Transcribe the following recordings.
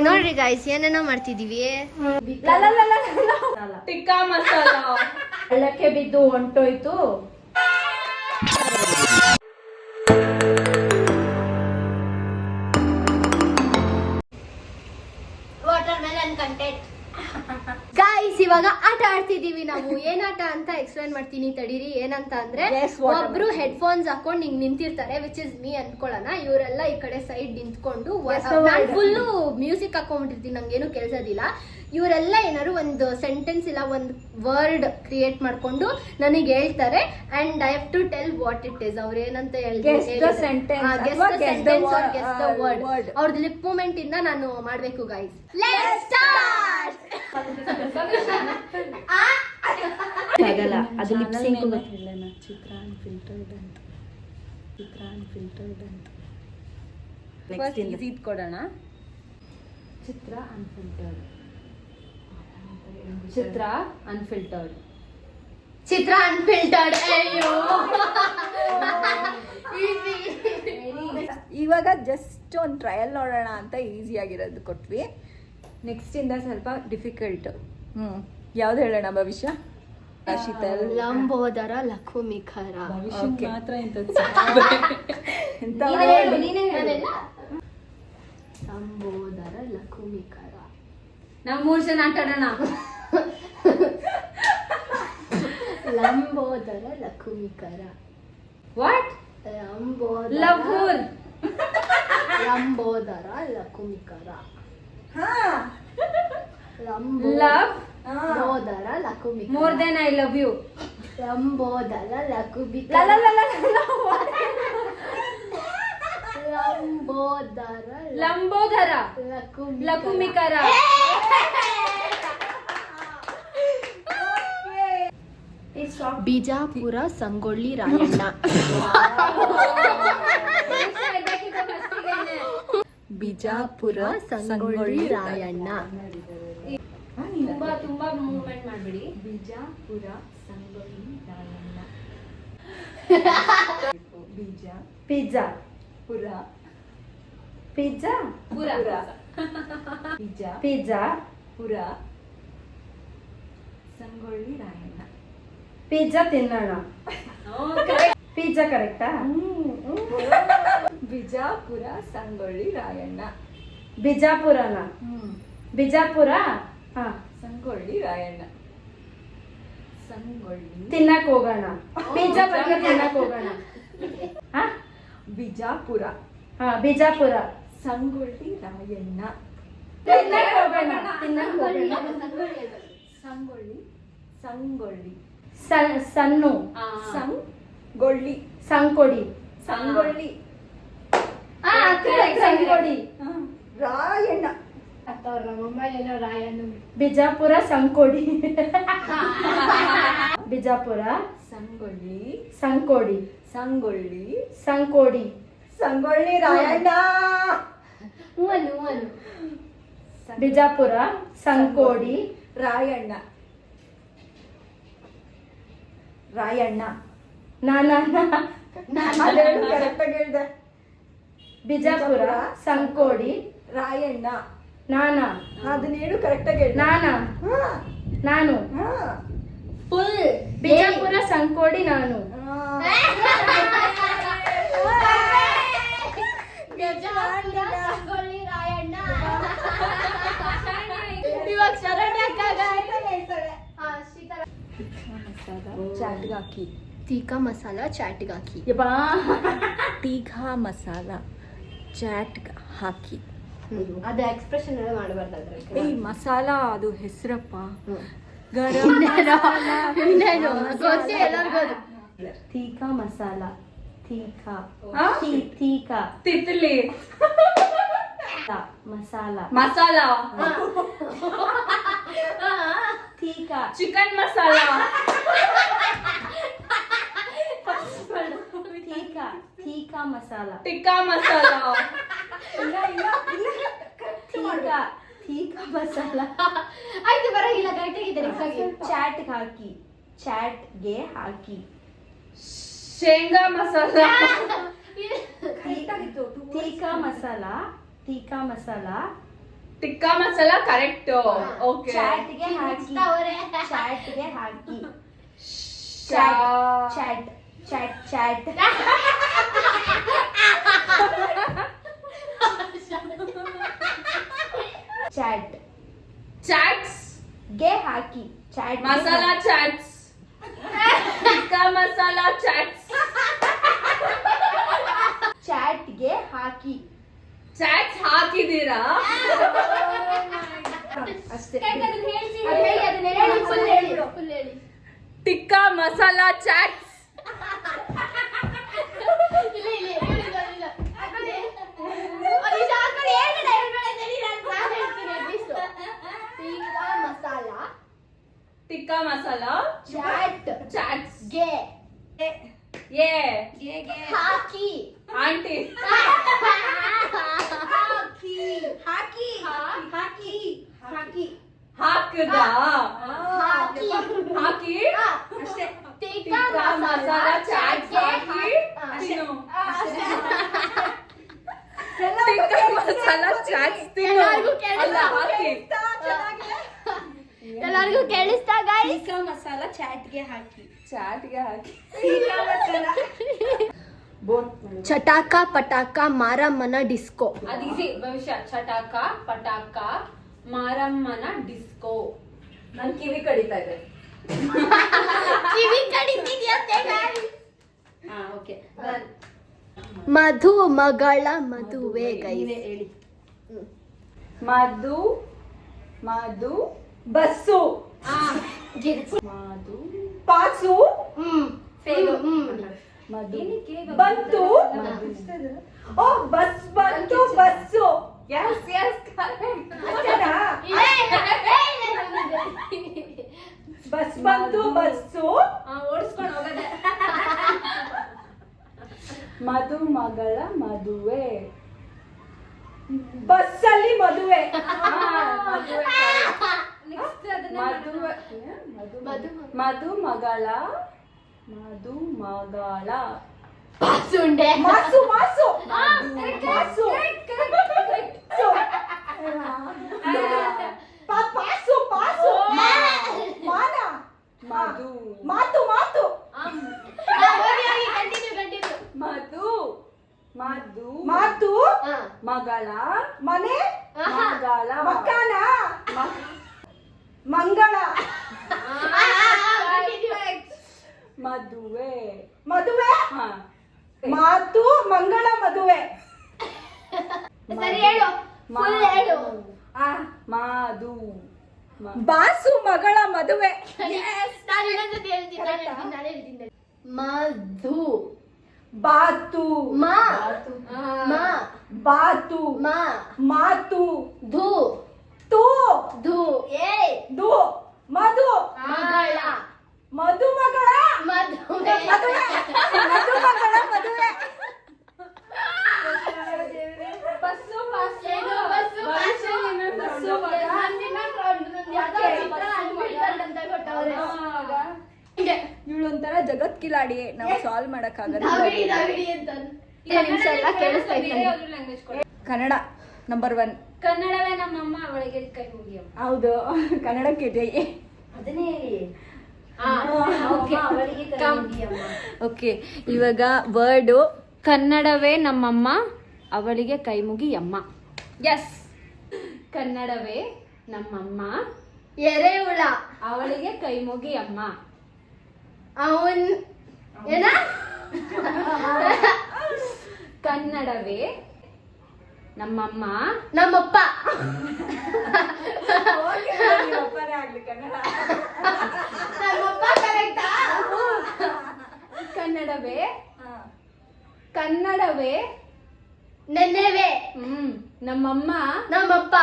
ನೋಡ್ರಿ ಗಾಯ್ಸ್ ಏನೇನೋ ಮಾಡ್ತಿದೀವಿ. ಟಿಕ್ಕಾ ಮಸಾಲ ಹಳ್ಳಕ್ಕೆ ಬಿದ್ದು ಹೊಂಟೋಯ್ತು. Watermelon content guys. ಇವಾಗ ಆಟ ಆಡ್ತಿದೀವಿ ನಾವು. ಏನ್ ಆಟ ಅಂತ ಎಕ್ಸ್ಪ್ಲೈನ್ ಮಾಡ್ತೀನಿ ತಡೀರಿ. ಏನಂತ ಅಂದ್ರೆ ಒಬ್ರು ಹೆಡ್ಫೋನ್ಸ್ ಹಾಕೊಂಡ್ ಹಿಂಗ್ ನಿಂತಿರ್ತಾರೆ, ವಿಚ್ ಇಸ್ ಮೀ ಅನ್ಕೊಳ್ಳೋಣ. ಇವರೆಲ್ಲ ಈ ಕಡೆ ಸೈಡ್ ನಿಂತ್ಕೊಂಡು ನಾನು ಫುಲ್ಲು ಮ್ಯೂಸಿಕ್ ಹಾಕೊಂಡ್ಬಿಟ್ಟಿರ್ತೀನಿ, ನಂಗೇನು ಕೆಲ್ಸದಿಲ್ಲ. ಇವರೆಲ್ಲ ಏನಾದ್ರು ಒಂದು ಸೆಂಟೆನ್ಸ್ ಇಲ್ಲ ಒಂದು ವರ್ಡ್ ಕ್ರಿಯೇಟ್ ಮಾಡ್ಕೊಂಡು ನನಗೆ ಹೇಳ್ತಾರೆ and I have to tell what it is. ಅವ್ರು ಏನಂತ ವರ್ಡ್ ಅವ್ರದ್ದು ಲಿಪ್ ಮೂಮೆಂಟ್ ಇಂದ ನಾನು ಮಾಡ್ಬೇಕು ಗಾಯ್ಸ್. Let's start. ಆಗಲ್ಲ ಅದು ಲಿಪ್ ಸಿಂಕ್. ಚಿತ್ರ ಅನ್ಫಿಲ್ಟರ್ಡ್ ಅಂತ. ಚಿತ್ರ ಅನ್ಫಿಲ್ಟರ್ಡ್ ಅಂತ. ನೆಕ್ಸ್ಟ್ ಈಸಿ ಕೊಡೋಣ. ಚಿತ್ರ ಅನ್ಫಿಲ್ಟರ್ಡ್. ಚಿತ್ರ ಅನ್ಫಿಲ್ಟರ್ಡ್. ಚಿತ್ರ ಅನ್ಫಿಲ್ಟರ್ಡ್. ಅಯ್ಯೋ ಇವಾಗ ಜಸ್ಟ್ ಒಂದು ಟ್ರಯಲ್ ನೋಡೋಣ ಅಂತ ಈಸಿ ಆಗಿರೋದು ಕೊಟ್ವಿ. ನೆಕ್ಸ್ಟ್ ಇಂದ ಸ್ವಲ್ಪ ಡಿಫಿಕಲ್ಟ್. ಯಾವ್ದು ಹೇಳೋಣ ಭವಿಷ್ಯ? ಶೀತಲ್. ಲಂಬೋದರ ಲಕುಮಿಖರ. ಮಾತ್ರ ಲಂಬೋದರ ಲಕುಮಿಖರ. ನಾವು 3 ಜನ ಆಟ ಆಡೋಣ. Lambodara Lakumikara. What? Lambodara Lambodara Lakumikara. Lambodara Lakumikara. More than I love you. Lambodara Lakumikara. Lambodara Lakumikara. Bijapur Sangolli Rayanna. Bijapur Sangolli Rayanna. ತುಂಬಾ ಮೂವ್ಮೆಂಟ್ ಮಾಡ್ಬಿಡಿ. ಬಿಜಾಪುರ ಸಂಗೊಳ್ಳಿ ರಾಯಣ್ಣ. ಪಿಜ್ಜಾ ಪುರ. ಪಿಜ್ಜಾ ಪುರ. ಪಿಜ್ಜಾ ಪುರ ಸಂಗೊಳ್ಳಿ ರಾಯಣ್ಣ. ಪಿಜ್ಜಾ ತಿನ್ನೋಣ. ಪಿಜ್ಜಾ ಕರೆಕ್ಟಾ? ಬಿಜಾಪುರ ಸಂಗೊಳ್ಳಿ ರಾಯಣ್ಣ. ಬಿಜಾಪುರನ? ಬಿಜಾಪುರ. ಹಾ, ಸಂಗೊಳ್ಳಿ ರಾಯಣ್ಣ. ಸಂಗೊಳ್ಳಿ ತಿನ್ನಕ್ ಹೋಗೋಣ. ಪಿಜ್ಜಾ ಬಗ್ಗೆ ತಿನ್ನಕ್ ಹೋಗೋಣ. ಹಾ, ಬಿಜಾಪುರ. ಹಾ, ಬಿಜಾಪುರ ಸಂಗೊಳ್ಳಿ ರಾಯಣ್ಣ. ತಿನ್ನಕ್ ಹೋಗೋಣ. ತಿನ್ನಕ್ ಹೋಗೋಣ. ಸಂಗೊಳ್ಳಿ ಸಂಗೊಳ್ಳಿ ಸನ್ನು. ಸಂಗೊಳ್ಳಿ ಸಂಕೊಡಿ. ಸಂಗೊಳ್ಳಿ ಸಂಕೊಡಿ. ರಾಯಣ್ಣ. ಬಿಜಾಪುರ ಸಂಕೊಡಿ. ಬಿಜಾಪುರ ಸಂಗೊಳ್ಳಿ ಸಂಕೊಡಿ. ಸಂಗೊಳ್ಳಿ ಸಂಕೋಡಿ. ಸಂಗೊಳ್ಳಿ ರಾಯಣ್ಣ. ಬಿಜಾಪುರ ಸಂಕೋಡಿ ರಾಯಣ್ಣ. ರಾಯಣ್ಣ. ಕರೆಕ್ಟಾಗಿ ಹೇಳ್ದೆ. ಬಿಜಾಪುರ ಸಂಕೋಡಿ ರಾಯಣ್ಣ. ನಾನಾ ಅದನ್ನ ಹೇಳು ಕರೆಕ್ಟಾಗಿ ಹೇಳಿ. ನಾನು ಫುಲ್ ಬಿಜಾಪುರ ಸಂಕೋಡಿ ನಾನು. ಸಂಗೊಳ್ಳಿ ರಾಯಣ್ಣ. ಇವಾಗ ಶರಣ್ಯ ಚಾಟ್ಗೆ ಹಾಕಿ. ತೀಖಾ ಮಸಾಲ ಚಾಟ್ಗೆ ಹಾಕಿ. ತೀಖಾ ಮಸಾಲ ಚಾಟ್ಗೆ ಹಾಕಿ. ಅದು ಎಕ್ಸ್ಪ್ರೆಷನ್ ಮಾಡಬಾರ್ದಾದ್ರೆ. ಈ ಮಸಾಲ ಅದು ಹೆಸರಪ್ಪ. ತೀಖಾ ಮಸಾಲ. ತೀಖಾ ತೀಖಾ ತಿತ್ತಲಿ ಮಸಾಲ. ಮಸಾಲ. ತೀಖಾ ಚಿಕನ್ ಮಸಾಲ. ತೀಖಾ ತೀಖಾ ಮಸಾಲ. ಟಿಕ್ಕಾ ಮಸಾಲ. ತೀಖಾ ತೀಖಾ ಮಸಾಲ. ಆಯ್ತು ಬರಂಗಿಲ್ಲ, ಕರೆಕ್ಟಾಗಿದೆ. ಚಾಟ್ಗೆ ಹಾಕಿ. ಚಾಟ್ಗೆ ಹಾಕಿ. ಶೇಂಗಾ ಮಸಾಲ. ತೀಖಾ ಮಸಾಲ. ತೀಖಾ ಮಸಾಲ ಟಿಕ್ಕಾ ಮಸಾಲ ಕರೆಕ್ಟ್. ಓಕೆ. ಚಾಟ್ಗೆ ಹಾಕಿ ಚಾಟ್ಗೆ ಹಾಕಿ chat chat chat chat chats ಗೆ ಹಾಕಿ chat masala chats. Tikka masala chats. ಚಾಟ್ಗೆ ಹಾಕಿ ಚಾಟ್ಸ್ ಹಾಕಿದೀರಾ? ಅಷ್ಟೇ ಫುಲ್ ಹೇಳಿ. Tikka masala chats. Tikka masala chat chats. ಗೆ ಏ ಹಾಕಿ ಆಂಟಿ ಹಾಕಿ ಹಾಕಿ ಹಾಕಿ ಹಾಕಿ ಹಾಕದ ಹಾಕಿ ಹಾಕಿ ಅಷ್ಟೇ ಟಿಕ್ಕಾ ಟಿಕ್ಕಾ ಮಸಾಲ ಚಾಟ್ಸ್ ಹಾಕಿ ತಿನ್ನು. ಟಿಕ್ಕಾ ಮಸಾಲ ಚಾಟ್ಸ್ ತಿನ್ನು. ಎಲ್ಲರಿಗೂ ಕೇಳಿಸ್ತಾ? ಅಲ್ಲ, ಹಾಕಿ. ಎಲ್ಲರಿಗೂ ಕೇಳಿಸ್ತಾ ಗೈಸ್? ಟಿಕ್ಕಾ ಮಸಾಲ ಚಾಟ್ಗೆ ಹಾಕಿ ಚಾಟ್ಗೆ ಹಾಕಿ. ಟಿಕ್ಕಾ ಮಸಾಲ ಚಟಾಕ ಪಟಾಕ ಮಾರಮ್ಮನ ಡಿಸ್ಕೋ. ಅದೀಸಿ ಭವಿಷ್ಯ. ಚಟಾಕ ಪಟಾಕ ಮಾರಮ್ಮನ ಡಿಸ್ಕೋ. ನನ್ ಕಿವಿ ಕಡಿತಾ ಇದೆ. ಕಿವಿ ಕಡಿತಿದ್ಯಂತೆ guys. ಹಾ ಓಕೆ ಮಧು ಮಗಳ ಮದುವೆ ಗೈಸ್. ಹೇಳಿ ಮಧು ಮಧು ಬಸ್ಸು. ಮಧು ಪಾಸು. ಮಧು ಬಂತು. ಓ ಬಸ್ ಬಂತು bus. Yes yes correct. Bus ಬಂತು ಬಸ್ಸು. ಓಡಿಸ್ಕೊಂಡು ಹೋಗದೆ. ಮಧು ಮಗಳ ಮದುವೆ. ಬಸ್ಸಲ್ಲಿ ಮದುವೆ. ಮಧು ಮಗಳ ಮಧು ಮಗಳ ಸುಂಡೆ ಮಾಸು ಮಾಸು ಮಾಸು ಪಾಸು ಪಾಸು ಮಾನ ಮಧು ಮಾತು ಮಾತು ಮಧು ಮಧು ಮಾತು ಮಗಳ ಮನೆ ಮಗಳ ಮಕಾನ ಮಂಗಳ ಮದುವೆ ಮದುವೆ ಮಾತು ಮಂಗಳ ಮದುವೆ. ಸರಿ ಹೇಳು ಫುಲ್ ಹೇಳು. ಮಾದು ಬಾಸು ಮಗಳ ಮದುವೆ. ನಾನು ಇನ್ನೊಂದ್ಸತಿ ಹೇಳ್ತೀನಿ. ಮಧು ಬಾತು ಮಾ ಮಾ ಬಾತು ಮಾ ಮಾತು ಧು ತು ಧು ಏ ದು ಮಧು ಮಗಳ ಮಧು ಮಗಳ ಮದುವೆ ಮದುವೆ ಮಧು ಮಗಳ ಮದುವೆ. ಬಸ್ಸು ಪಾಸು ಏನು ಬಸ್ಸು ಪಾಸು ಬಸ್ಸು ಮಗ ಇವಳೊಂಥರ ಜಗತ್ ಕಿಲಾಡಿ. ನಾವು ಸಾಲ್ವ್ ಮಾಡಕ್ಕಾಗಲ್ಲ. ಕನ್ನಡ ನಂಬರ್ 1. ಕನ್ನಡವೇ ನಮ್ಮಮ್ಮ ಅವಳಿಗೆ ಕೈ ಮುಗಿಯಮ್ಮ. ಹೌದು, ಕನ್ನಡಕ್ಕೆ ಜೈ. ಅದನ್ನೇ ಹೇಳಿ ಓಕೆ, ಇವಾಗ ವರ್ಡು ಕನ್ನಡವೇ ನಮ್ಮಮ್ಮ ಅವಳಿಗೆ ಕೈ ಮುಗಿಯಮ್ಮ. ಎಸ್, ಕನ್ನಡವೇ ನಮ್ಮಮ್ಮ ಎರೆಹುಳ ಅವಳಿಗೆ ಕೈ ಮುಗಿಯಮ್ಮ. ಅವನ್ ಏನ ಕನ್ನಡವೇ ನಮ್ಮಮ್ಮ ನಮ್ಮಪ್ಪ ನಮ್ಮಪ್ಪ ಕರೆಕ್ಟಾ? ಕನ್ನಡವೇ ಕನ್ನಡವೇ ನೆನ್ನೆವೆ ನಮ್ಮಮ್ಮ ನಮ್ಮಪ್ಪ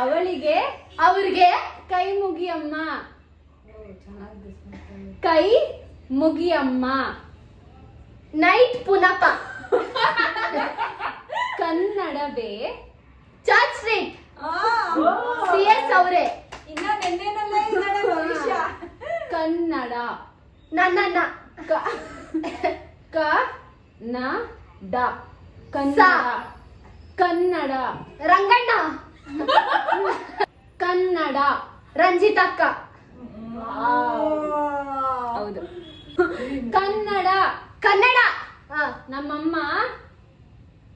ಅವಳಿಗೆ ಅವ್ರಿಗೆ ಕೈ ಮುಗಿಯಮ್ಮ. ಕೈ ಮುಗಿಯಮ್ಮ. ನೈಟ್ ಪುನಪ ಕನ್ನಡವೇ ಚರ್ಚ್ ಸ್ಟ್ರೀಟ್ CS ಅವರೇ ಕನ್ನಡ ನನ್ನ ಕ ನ ಡ ಕನ್ನಡ ಕನ್ನಡ. ರಂಗಣ್ಣ. ಕನ್ನಡ. ರಂಜಿತಕ್ಕ. ಹೌದು. ಕನ್ನಡ. ಕನ್ನಡ. ನಮ್ಮಮ್ಮ.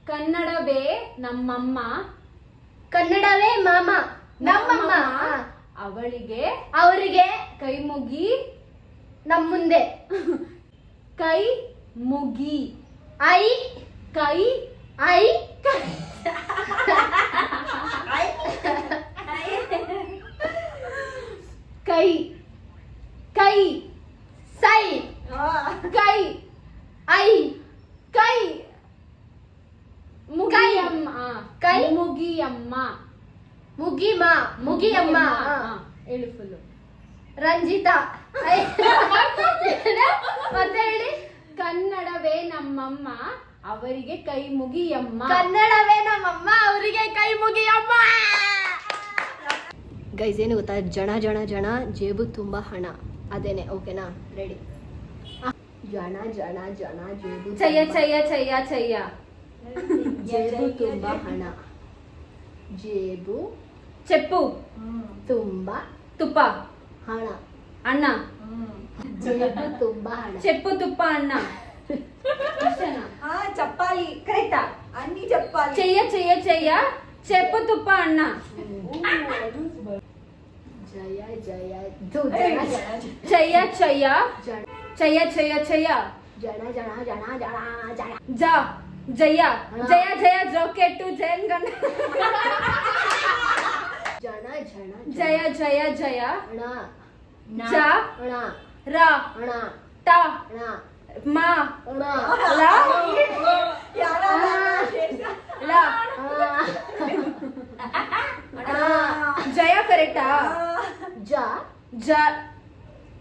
ಕನ್ನಡವೇ ನಮ್ಮಮ್ಮ. ಕನ್ನಡವೇ ಮಾಮ. ನಮ್ಮಮ್ಮ. ಅವಳಿಗೆ ಅವರಿಗೆ ಕೈ ಮುಗಿ. ನಮ್ ಮುಂದೆ. ಕೈ ಮುಗಿ. ಐ. ಕೈ. ಐ. ಕೈ. ಕೈ. ಸೈ. ಕೈ. ಐ. ಕೈ. ಕೈ. ಮುಗಿಯಮ್ಮ. ಕೈ. ಮುಗಿಯಮ್ಮ. ಮುಗಿಮ. ಮುಗಿಯಮ್ಮ. ಹೇಳು ಫುಲ್ಲು. ರಂಜಿತಾ. ಐ. ಮತ್ತೆ ಹೇಳಿ. ಕನ್ನಡವೇ ನಮ್ಮಮ್ಮ ಅವರಿಗೆ ಕೈ ಮುಗಿಯಮ್ಮ. ಕನ್ನಡವೇ ನಮ್ಮಮ್ಮ ಅವರಿಗೆ ಕೈ ಮುಗಿಯಮ್ಮ. ಗೈಸ್ ಏನು ಗೊತ್ತಾ, ಜನ ಜನ ಜನ ಜೇಬು ತುಂಬಾ ಹಣ, ಅದೇನೆ. ಓಕೆನಾ, ರೆಡಿ? ಜನ ಜನ ಜನ ಜೇಬು ಚಯ್ಯ ಚಯ್ಯ ಚಯ್ಯ ಚಯ್ಯ. ಜೇಬು ತುಂಬಾ ಹಣ. ಜೇಬು ಚೆಪ್ಪು. ತುಂಬಾ ತುಪ್ಪ. ಹಣ. ಅಣ್ಣ. ಜೇಬು ತುಂಬಾ ಹಣ. ಚೆಪ್ಪು ತುಪ್ಪ ಅಣ್ಣ. ಅಷ್ಟೇನಾ? ಚಪ್ಪಾಲಿ ಕರೆಕ್ಟಾ? ಅನ್ನಿ ಚಪ್ಪಾಲಿ. ಚಯ್ಯ ಚಯ್ಯ ಚಯ್ಯ ಚೆಪ್ಪು ತುಪ್ಪ ಅಣ್ಣ. ಜಯ ಜಯ ಜನ ಚಯ್ಯ ಚಯ್ಯ ಜನ ಚಯ್ಯ ಚಯ್ಯ ಚಯ್ಯ. ಜನ ಜನ ಜನ ಜನ ಜನ ಜ ಜಯ ಜಯ ಜಯ ಜೋಕೆಟ್ಟು ಜಯನ್ ಗಂಡ. ಜನ ಜನ ಜಯ ಜಯ ಜಯ. ಹಣ. ಜ ಹಣ. ರ ಹಣ. ಟ ಹಣ. ಮ ಹಣ. ಲ ಲ. ಜಯ ಕರೆಕ್ಟಾ? ಜ ಜ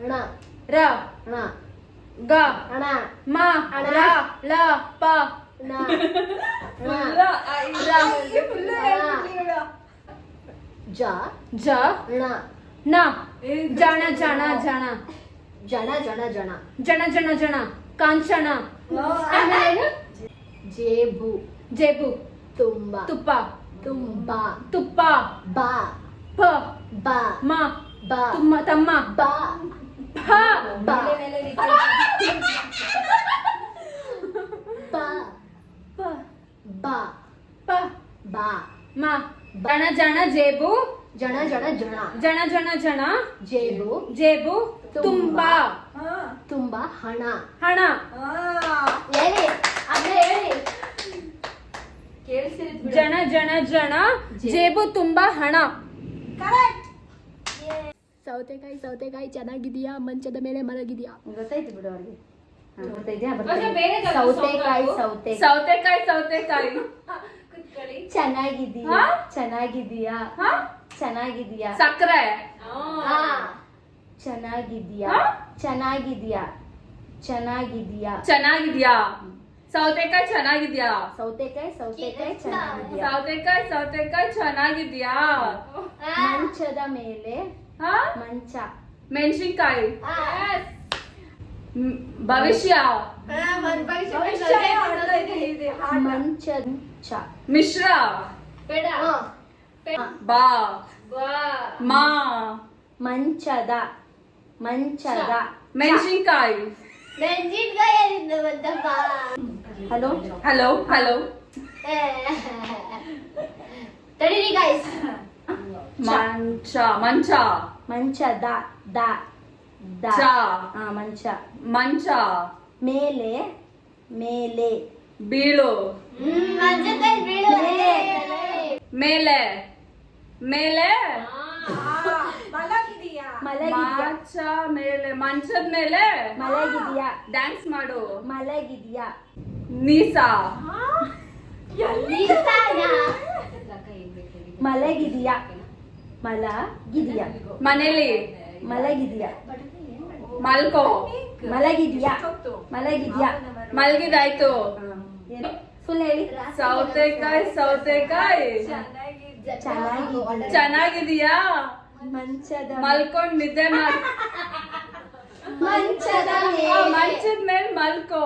ಹಣ. ರ ಹಣ. ಗ ಹಣ. ಮ ಅಣ. ರ ಲ ಪ ಹಣ. ಜ ಜ ಹಣ. ನ ಜಣ ಜಣ ಜಣ ಜನ ಜನ ಜನ ಜಣ ಜಣ ಜಣ ಕಾಂಚನ. ಆಮೇಲೆ ಜೇಬು ಜೇಬು ತುಂಬಾ ತುಪ್ಪ ತುಂಬಾ ತುಪ್ಪ ಬಾ ಪ ಬಾ ಮ ಬಾ ತುಮ್ಮ ತಮ್ಮ ಬಾ ಪ ಬಾ ಬಾ ಪ ಬಾ ಪ ಬಾ ಮ ಜಣ ಜಣ ಜೇಬು ಜನ ಜನ ಜನ ಜಣ ಜಣ ಜಣ ಜೇಬು ಜೇಬು ತುಂಬಾ ತುಂಬಾ ಹಣ. ಹಣ. ಹೇಳಿ ಅದೇ ಹೇಳಿ. ಜಣ ಜಣ ಜಣ ಜೇಬು ತುಂಬಾ ಹಣ. ಸೌತೆಕಾಯಿ ಸೌತೆಕಾಯಿ ಚೆನ್ನಾಗಿದೀಯಾ, ಮಂಚದ ಮೇಲೆ ಮಲಗಿದೀಯಾ? ಗೊತ್ತಾಯ್ತು ಬಿಡು ಅವ್ರಿಗೆ. ಸೌತೆಕಾಯಿ ಸೌತೆಕಾಯಿ ಸೌತೆಕಾಯಿ ಸೌತೆಕಾಯಿ. ಚೆನ್ನಾಗಿದೀಯಾ ಹಾ? ಚೆನ್ನಾಗಿದೀಯಾ ಹ? ಚೆನ್ನಾಗಿದೀಯಾ ಸಕ್ಕರೆ. ಹಾ. ಚೆನ್ನಾಗಿದೀಯಾ ಹಾ? ಚೆನ್ನಾಗಿದೀಯಾ ಚೆನ್ನಾಗಿದೀಯಾ ಚೆನ್ನಾಗಿದ್ಯಾ? ಸೌತೆಕಾಯಿ ಚೆನ್ನಾಗಿದ್ಯಾ? ಸೌತೆಕಾಯಿ ಸೌತೆಕಾಯಿ ಚೆನ್ನಾಗಿದೀಯಾ? ಸೌತೆಕಾಯಿ ಸೌತೆಕಾಯಿ ಚೆನ್ನಾಗಿದ್ಯಾ? ಮಂಚದ ಮೇಲೆ ಹ? ಮಂಚ. ಮೆಣಸಿನ್ಕಾಯಿ. ಭವಿಷ್ಯ. ಮಂಚದ ಮಿಶ್ರ. ಹಾ. ಬಾ ಮಾ ಮಂಚದ ಮಂಚದ ಮೆಣಸಿನ್ಕಾಯಿ. Hello hello hello. ತಡೀರಿ ಗೈಸ್. ಮಂಚ ಮಂಚ ಮಂಚದ ದ ದ ಚ. ಮಂಚ. ಮಂಚ. ಮೇಲೆ ಮೇಲೆ ಬೀಳು. ಮಂಚದ ಮೇಲೆ ಮೇಲೆ. ಮಲಗಿದೀಯಾ? ಮಲಗಿದ್ಯಾ ಮಂಚ ಮೇಲೆ ಮಂಚದ ಮೇಲೆ ಮಲಗಿದ್ಯಾ ಡ್ಯಾನ್ಸ್ ಮಾಡು. ಮಲಗಿದ್ಯಾ ನೀಸ. ಮಲಗಿದ್ಯಾ ಮಲಗಿದ್ಯಾ ಮನೇಲಿ ಮಲಗಿದ್ಯಾ ಮಲ್ಕೋ. ಮಲಗಿದ್ಯಾ ಮಲಗಿದ್ಯಾ ಮಲ್ಗಿದಾಯ್ತು. ಫುಲ್ ಹೇಳಿ. ಸೌತೆಕಾಯಿ ಸೌತೆಕಾಯಿ ಚೆನ್ನಾಗಿದ್ಯಾ ಚೆನ್ನಾಗಿದೀಯಾ? ಮಂಚದ ಮಲ್ಕೊಂಡ್ ನಿದ್ದೆ ಮಾಡ್. ಮಂಚದ ಮಂಚದ ಮೇಲೆ ಮಲ್ಕೋ.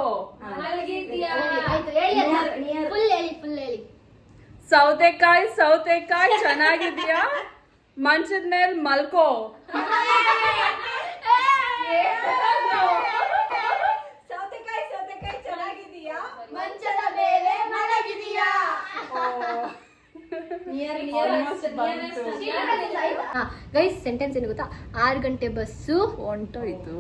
ಆಯ್ತು ಹೇಳಿ ಫುಲ್ ಹೇಳಿ ಫುಲ್ ಹೇಳಿ. ಸೌತೆಕಾಯಿ ಚೆನ್ನಾಗಿದ್ಯಾ? ಮಂಚದ ಮೇಲೆ ಮಲ್ಕೋ. ಸೌತೆಕಾಯಿ ಚೆನ್ನಾಗಿದೀಯಾ? ಮಂಚದ ಮೇಲೆ ಮಲಗಿದೀಯಾ? ಗೈಸ್ ಸೆಂಟೆನ್ಸ್ ಏನು ಗೊತ್ತಾ? 6 ಗಂಟೆ ಬಸ್ಸು ಹೊಂಟೋಯ್ತು,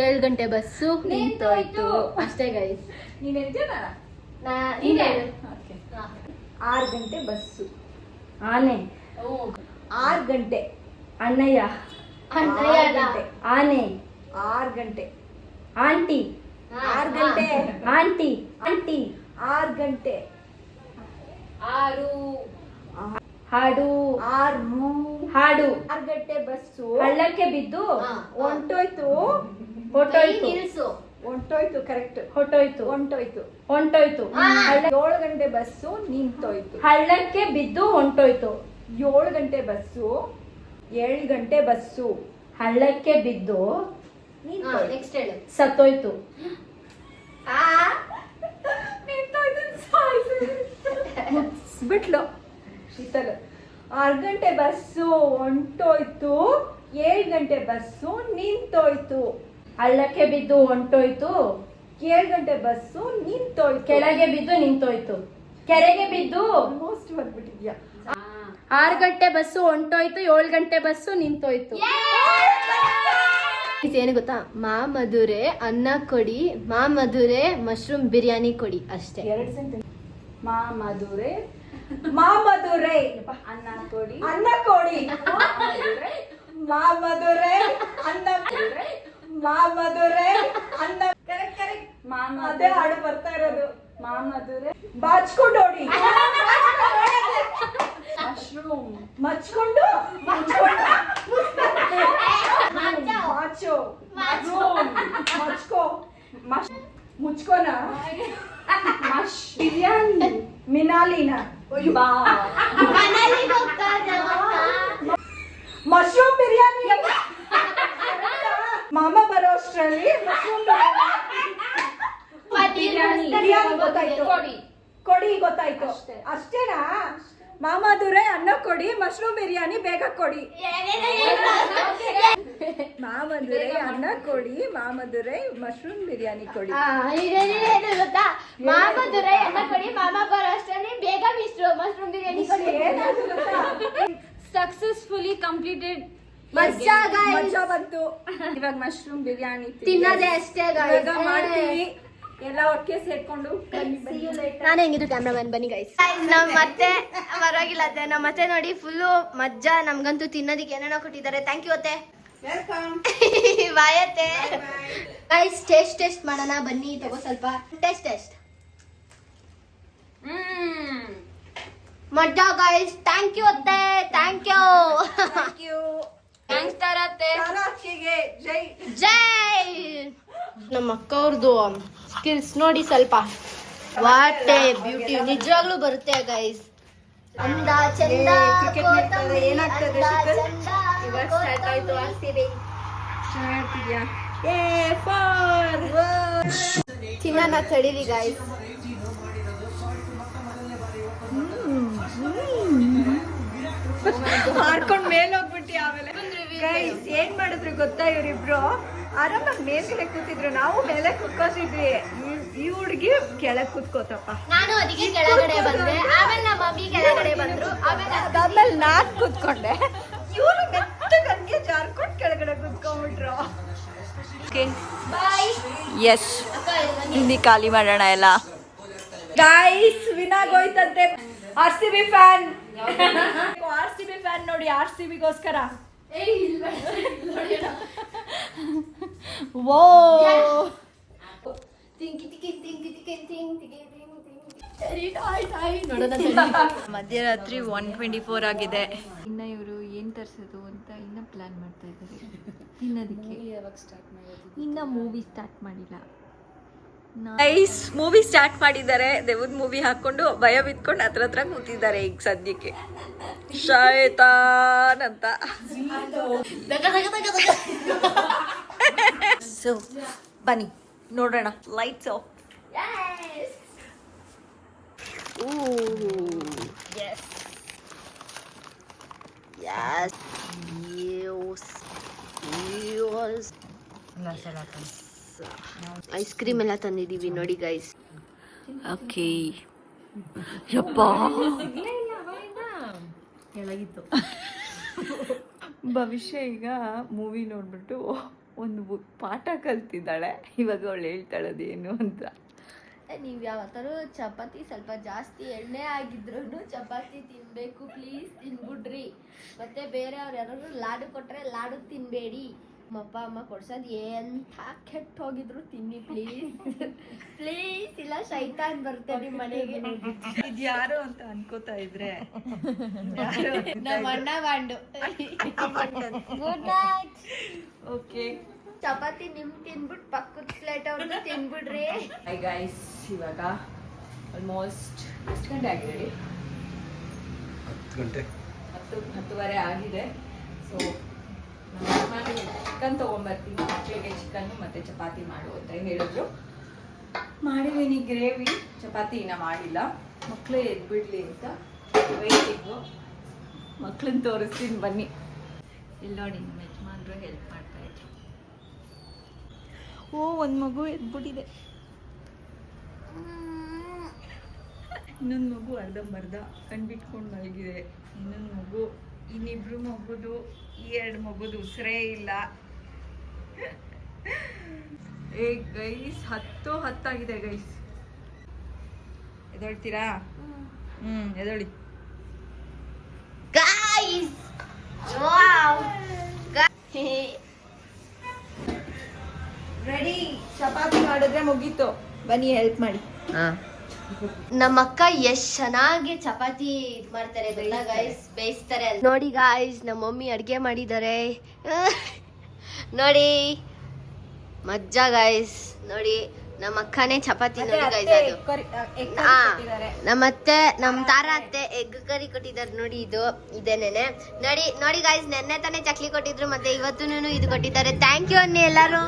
7 ಗಂಟೆ ಬಸ್ಸು ನಿಂತೋಯ್ತು. ಅಷ್ಟೇ ಗೈಸ್. ನೀನ್ ಹೇಳ್ತೀಯ? 6 ಗಂಟೆ ಬಸ್ಸು, ಆನೆ, 6 ಗಂಟೆ ಅಣ್ಣಯ್ಯ, ಆನೆ, 6 ಗಂಟೆ ಆಂಟಿ, 6 ಗಂಟೆ ಆಂಟಿ, 6 ಗಂಟೆ ಆರು ಹಾಡು, 6 ಗಂಟೆ ಬಸ್ಸು ಹಳ್ಳಕ್ಕೆ ಬಿದ್ದು ಹೊಂಟೋಯ್ತು, ನಿಲ್ಸು. ಹೊಂಟೋಯ್ತು ಕರೆಕ್ಟ್, ಹೊಟ್ಟೋಯ್ತು, ಹೊಂಟೋಯ್ತು. 7 ಗಂಟೆ ಬಸ್ಸು ನಿಂತೋಯ್ತು, ಹಳ್ಳಕ್ಕೆ ಬಿದ್ದು ಹೊಂಟೋಯ್ತು. 7 ಗಂಟೆ ಬಸ್ಸು, 7 ಗಂಟೆ ಬಸ್ಸು ಹಳ್ಳಕ್ಕೆ ಬಿದ್ದು ನಿಂತೋಯ್ತು. ನೆಕ್ಸ್ಟ್ ಹೇಳು. ಸತ್ತೋಯ್ತು. ಬಿಟ್ಲು ಶೀತಲ್. 6 ಗಂಟೆ ಬಸ್ಸು ಹೊಂಟೋಯ್ತು, 7 ಗಂಟೆ ಬಸ್ಸು ನಿಂತೋಯ್ತು. ಹಳ್ಳಕ್ಕೆ ಬಿದ್ದು ಹೊಂಟೋಯ್ತು, 7 ಗಂಟೆ ಬಸ್ಸು ನಿಂತೋಯ್ತು. ಕೆಳಗೆ ಬಿದ್ದು ನಿಂತೋಯ್ತು, ಕೆರೆಗೆ ಬಿದ್ದು. ಆಲ್ಮೋಸ್ಟ್ ಬಂದ್ಬಿಟ್ಟಿದ್ಯಾ? 6 ಗಂಟೆ ಬಸ್ಸು ಹೊಂಟೋಯ್ತು, 7 ಗಂಟೆ ಬಸ್ಸು ನಿಂತೋಯ್ತು. ಏನು ಗೊತ್ತಾ? ಮಾ ಮಧುರೆ ಅನ್ನ ಕೊಡಿ, ಮಾ ಮಧುರೆ ಮಶ್ರೂಮ್ ಬಿರಿಯಾನಿ ಕೊಡಿ ಅಷ್ಟೇ. 2 ಸೆಂಟೆನ್ಸ್. ಮಾ ಮಧುರೆ ಅನ್ನ ಕೊಡಿ, ಅನ್ನ ಕೊಡಿ. ಮಾ ಮಧುರೆ ಅನ್ನ ಕೊಡಿ, ಮಾ ಮಧುರೆ ಅನ್ನ. ಕರೆಕ್ಟ್. ಅದೇ ಹಾಡು ಬರ್ತಾ ಇರೋದು. ಮಾ ಮಧುರೆ ಬಾಚ್ಕೊಂಡು ಓಡಿ, ಮಶ್ರೂಮ್ ಮಚ್ಕೊಂಡು ಮಾಚು, ಮಚ್ಕೋ, ಮುಚ್ಕೋನ, ಬಿರಿಯಾನಿ, ಮಿನಾಲಿನ, ಮಶ್ರೂಮ್ ಬಿರಿಯಾನಿ. ಮಾಮ ಬರೋ ಅಷ್ಟರಲ್ಲಿ ಮಶ್ರೂಮ್ ಬಿರಿಯಾನಿ ಗೊತ್ತಾಯ್ತು, ಕೊಡಿ ಗೊತ್ತಾಯ್ತು. ಅಷ್ಟೇನಾ? ಮಾಮಧುರೆ ಅನ್ನ ಕೊಡಿ, ಮಶ್ರೂಮ್ ಬಿರಿಯಾನಿ ಬೇಗ ಕೊಡಿ. ಮಾಮಧುರೆ ಅನ್ನ ಕೊಡಿ, ಮಾಮಧುರೆ ಮಶ್ರೂಮ್ ಬಿರಿಯಾನಿ ಕೊಡಿ. ಗೊತ್ತಾ? ಮಾ ಮಧುರೆ ಅನ್ನ ಕೊಡಿ, ಮಾಮ ಬರೋ ಅಷ್ಟರಲ್ಲಿ ಬೇಗ ಮಶ್ರೂಮ್ ಬಿರಿಯಾನಿ ಕೊಡಿ. Successfully completed. ಮಜಾ guys. ಮಜಾ ಬಂತು. ಇವಾಗ ಮಶ್ರೂಮ್ ಬಿರಿಯಾನಿ ತಿನ್ನೋದೇ ಅಷ್ಟೇ guys. ಬೇಗ ಮಾಡ್ತೀವಿ, ಎಲ್ಲ ಒಟ್ಟಿಗೆ ಸೇರ್ಕೊಂಡು. ನಾನು ಹೆಂಗಿದ್ರು ಕ್ಯಾಮ್ರಾಮನ್ ಬನ್ನಿ ಗೈಸ್. ನಮ್ ಮತ್ತೆ ಪರವಾಗಿಲ್ಲ ಅತ್ತೆ, ನಮ್ಮ ಮತ್ತೆ ನೋಡಿ ಫುಲ್ಲು ಮಜ್ಜಾ. ನಮ್ಗಂತೂ ತಿನ್ನೋದಿಕ್ಕೆ ಏನೇನೋ ಕೊಟ್ಟಿದ್ದಾರೆ. ಥ್ಯಾಂಕ್ ಯು ಅತ್ತೆ. ಬಾಯ್ ಅತ್ತೆ. ಗೈಸ್ ಟೇಸ್ಟ್ ಮಾಡೋಣ ಬನ್ನಿ. ತಗೋ ಸ್ವಲ್ಪ ಟೇಸ್ಟ್. ಮಜ್ಜಾ ಗೈಸ್. ಥ್ಯಾಂಕ್ ಯು ಅತ್ತೆ, ಥ್ಯಾಂಕ್ ಯು. ಥ್ಯಾಂಕ್ಸ್ ತಾರತ್ತೆ. ಜೈ. ಜೈ. ನಮ್ಮ ಅಕ್ಕ ಅವ್ರದ್ದು ಸ್ಕಿಲ್ಸ್ ನೋಡಿ ಸ್ವಲ್ಪ. What A beauty. ನಿಜವಾಗ್ಲೂ ಬರುತ್ತೆ ಗೈಸ್. ಅಂದ ಚಂದ ಕೋತಂಬರಿ, ಏನಾಗ್ತದೆ ಅಂದ ಶೀತಲ್? ಚಂದ ಇವಾಗ ಸ್ಟಾರ್ಟ್ ಆಯ್ತು ಕೋತಂಬರಿ. ಚೆನ್ನಾಗಿರ್ತಿದ್ಯಾ? ತಿನ್ನೋಣ ತಡೀರಿ ಗೈಸ್. ಮಾಡ್ಕೊಂಡ್ ಮೇಲೆ ಹೋಗ್ಬಿಟ್ಟಿ. ಆಮೇಲೆ ಗೈಸ್ ಏನ್ ಮಾಡಿದ್ರು ಗೊತ್ತಾ? ಇವರಿಬ್ರು ಆರಾಮಾಗಿ ಮೇಲ್ಗಡೆ ಕೂತಿದ್ರು, ನಾವು ಮೇಲೆ ಕುತ್ಕೋತಿದ್ವಿ. ಈ ಹುಡುಗಿ ಕೆಳಗ್ ಕೂತ್ಕೋತಪ್ಪ. ನಾನು ಅದಕ್ಕೆ ಕೆಳಗಡೆ ಬಂದೆ, ಆಮೇಲೆ ನಮ್ಮ ಮಮ್ಮಿ ಕೆಳಗಡೆ ಬಂದ್ರು, ಅದಾದ್ಮೇಲೆ ನಾನ್ ಕೂತ್ಕೊಂಡೆ. ಇವ್ರು ಮೆತ್ತಗೆ ಜಾರ್ಕೊಂಡ್ ಕೆಳಗಡೆ ಕೂತ್ಕೊಂಡ್ಬಿಟ್ರು. ಬಾಯ್. ಎಸ್, ಹಿಂದಿ ಖಾಲಿ ಮಾಡೋಣ ಎಲ್ಲ. ಗೈಸ್ ವಿನಾಗೋಯ್ತಂತೆ. RCB ಫ್ಯಾನ್ ನೋಡಿ, RCBಗೋಸ್ಕರ. ವೋ ಮಧ್ಯರಾತ್ರಿ 1:24 ಆಗಿದೆ. ಇನ್ನ ಇವರು ಏನ್ ತರ್ಸೋದು ಅಂತ ಇನ್ನ ಪ್ಲಾನ್ ಮಾಡ್ತಾ ಇದ್ದಾರೆ ತಿನ್ನೋದಕ್ಕೆ. ಇನ್ನ ಮೂವಿ ಸ್ಟಾರ್ಟ್ ಮಾಡಿಲ್ಲ. ಗೈಸ್ ಮೂವಿ ಸ್ಟಾರ್ಟ್ ಮಾಡಿದ್ದಾರೆ. ದೇವದ ಮೂವಿ ಹಾಕೊಂಡು ಭಯ ಬಿತ್ಕೊಂಡು ಹತ್ರ ಕೂತಿದ್ದಾರೆ ಈಗ ಸದ್ಯಕ್ಕೆ. ಶೈತಾನ್ ಅಂತ. ಸೊ ಬನ್ನಿ ನೋಡೋಣ. Lights off. ಐಸ್ ಕ್ರೀಮ್ ಎಲ್ಲ ತಂದಿದೀವಿ ನೋಡಿ ಗೈಸ್. ಓಕೆ ಯಪ್ಪ ಭವಿಷ್ಯ ಈಗ ಮೂವಿ ನೋಡ್ಬಿಟ್ಟು ಒಂದು ಪಾಠ ಕಲ್ತಿದ್ದಾಳೆ. ಇವಾಗ ಅವಳು ಹೇಳ್ತಾಳದೇನು ಅಂತ. ನೀವು ಯಾವತ್ತಾರು ಚಪಾತಿ ಸ್ವಲ್ಪ ಜಾಸ್ತಿ ಎಣ್ಣೆ ಆಗಿದ್ರು ಚಪಾತಿ ತಿನ್ಬೇಕು ಪ್ಲೀಸ್, ತಿನ್ಬಿಡ್ರಿ. ಮತ್ತೆ ಬೇರೆಯವ್ರು ಯಾರು ಲಾಡು ಕೊಟ್ರೆ ಲಾಡು ತಿನ್ಬೇಡಿ. ನಮ್ಮ ಅಪ್ಪ ಅಮ್ಮ ಕೊಡ್ಸೋದು ಎಂಥ ಕೆಟ್ಟ ಹೋಗಿದ್ರು ತಿನ್ನಿ ಪ್ಲೀಸ್ ಪ್ಲೀಸ್, ಇಲ್ಲ ಶೈತಾನ್ ಬರುತ್ತೆ ನಿಮ್ಮ ಮನೆಗೆ. ಇದು ಯಾರು ಅಂತ ಅನ್ಕೋತಾ ಇದ್ರೆ ನಮ್ಮ ಅಣ್ಣ bond. Good night. Okay chapati ನಿಮ್ ತಿನ್ಬಿಟ್ಟು ಪಕ್ಕದ ಪ್ಲೇಟ್ ಅವ್ರದ್ದು ತಿನ್ಬಿಡ್ರಿ. ಹೈ ಗೈಸ್, ಇವಾಗ ಆಲ್ಮೋಸ್ಟ್ ಎಷ್ಟು ಗಂಟೆ ಆಗಿದೆ ಹೇಳಿ? 10:30 ಆಗಿದೆ. ಸೊ ಚಿಕನ್ ತೊಗೊಂಬರ್ತೀನಿ, ಮಕ್ಕಳಿಗೆ ಚಿಕನ್ನು ಮತ್ತು ಚಪಾತಿ ಮಾಡು ಅಂತ ಹೇಳಿದ್ರು. ಮಾಡಿದ್ದೀನಿ ಗ್ರೇವಿ, ಚಪಾತಿ ಇನ್ನೂ ಮಾಡಿಲ್ಲ. ಮಕ್ಕಳೇ ಎದ್ಬಿಡ್ಲಿ ಅಂತ ವೆಯ್ಟಿಂಗು. ಮಕ್ಕಳನ್ನ ತೋರಿಸ್ತೀನಿ ಬನ್ನಿ. ಇಲ್ಲಿ ನೋಡಿ ನಮ್ಮ ಯಜಮಾನ್ರು ಹೆಲ್ಪ್ ಮಾಡ್ತಾಯಿದ್ರು. ಓ ಒಂದು ಮಗು ಎದ್ಬಿಟ್ಟಿದೆ, ಇನ್ನೊಂದು ಮಗು ಅರ್ಧಂಬರ್ಧ ಕಣ್ಬಿಟ್ಕೊಂಡು ಮಲಗಿದೆ. ಇನ್ನೊಂದು ಮಗು, ಇನ್ನಿಬ್ರು ಮಗುದು, ಈ 2 ಮಗುದು ಉಸಿರೇ ಇಲ್ಲ. ಏ ಗೈಸ್ 10 ಆಗಿದೆ ಗೈಸ್. ಎದೊಳ್ತೀರಾ? ಎದೊಳಿ ಗೈಸ್. Wow ready. ಚಪಾತಿ ಮಾಡಿದ್ರೆ ಮುಗೀತು, ಬನ್ನಿ ಹೆಲ್ಪ್ ಮಾಡಿ. ನಮ್ಮ ಅಕ್ಕ ಎಷ್ಟ್ ಚೆನ್ನಾಗಿ ಚಪಾತಿ ಇದ್ ಮಾಡ್ತಾರೆ ಗೊತ್ತಾ ಗೈಸ್, ಬೇಯಿಸ್ತಾರೆ. ನೋಡಿ ಗೈಸ್, ನಮ್ಮ ಮಮ್ಮಿ ಅಡ್ಗೆ ಮಾಡಿದ್ದಾರೆ ನೋಡಿ, ಮಜ್ಜಾ ಗೈಸ್. ನೋಡಿ ನಮ್ಮ ಅಕ್ಕನೇ ಚಪಾತಿ ನೋಡಿ ಗೈಸ್. ಅದು ನಮ್ಮತ್ತೆ, ನಮ್ಮ ತಾರ ಅತ್ತೆ ಎಗ್ ಕರಿ ಕೊಟ್ಟಿದ್ದಾರೆ ನೋಡಿ. ಇದೇನೇನೆ ನೋಡಿ ಗೈಸ್, ನೆನ್ನೆ ತಾನೇ ಚಕ್ಲಿ ಕೊಟ್ಟಿದ್ರು, ಮತ್ತೆ ಇವತ್ತು ಇದು ಕೊಟ್ಟಿದ್ದಾರೆ. ಥ್ಯಾಂಕ್ ಯು ಅನ್ನಿ ಎಲ್ಲಾರು.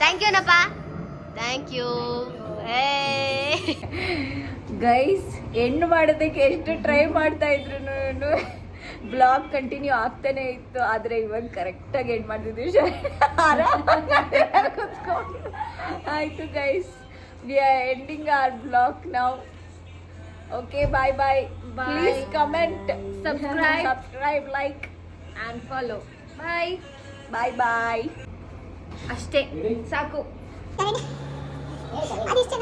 ಥ್ಯಾಂಕ್ ಯು ನಪ್ಪ, ಥ್ಯಾಂಕ್ ಯು. ಗೈಸ್, ಹೆಣ್ಣು ಮಾಡೋದಕ್ಕೆ ಎಷ್ಟು ಟ್ರೈ ಮಾಡ್ತಾ ಇದ್ರು, ಬ್ಲಾಗ್ ಕಂಟಿನ್ಯೂ ಆಗ್ತಾನೆ ಇತ್ತು. ಆದರೆ ಇವಾಗ ಕರೆಕ್ಟಾಗಿ ಎಂಡ್ ಮಾಡ್ತಿದ್ವಿ. ಆಯಿತು guys, we are ending our blog now. Okay, bye bye. Please comment, subscribe, like and follow. Bye bye bye. ಅಷ್ಟೇ ಸಾಕು. ಅದಿಷ್ಟ